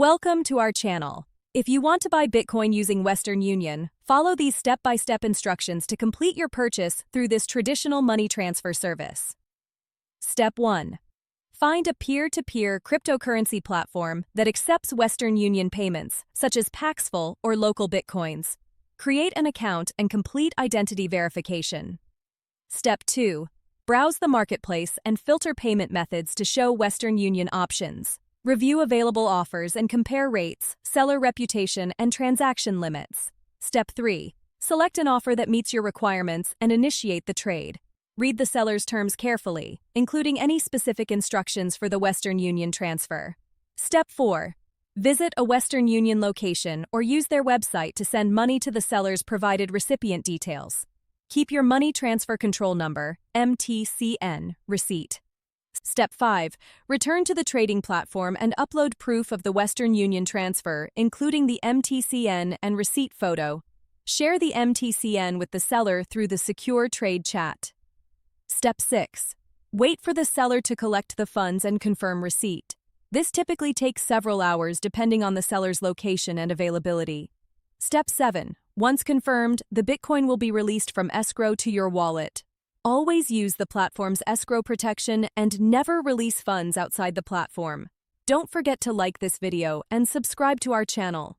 Welcome to our channel. If you want to buy Bitcoin using Western Union, follow these step-by-step instructions to complete your purchase through this traditional money transfer service. Step 1. Find a peer-to-peer cryptocurrency platform that accepts Western Union payments, such as Paxful or local Bitcoins. Create an account and complete identity verification. Step 2. Browse the marketplace and filter payment methods to show Western Union options. Review available offers and compare rates, seller reputation, and transaction limits. Step 3. Select an offer that meets your requirements and initiate the trade. Read the seller's terms carefully, including any specific instructions for the Western Union transfer. Step 4. Visit a Western Union location or use their website to send money to the seller's provided recipient details. Keep your money transfer control number, MTCN, receipt. Step 5. Return to the trading platform and upload proof of the Western Union transfer, including the MTCN and receipt photo. Share the MTCN with the seller through the secure trade chat. Step 6. Wait for the seller to collect the funds and confirm receipt. This typically takes several hours depending on the seller's location and availability. Step 7. Once confirmed, the Bitcoin will be released from escrow to your wallet. Always use the platform's escrow protection and never release funds outside the platform. Don't forget to like this video and subscribe to our channel.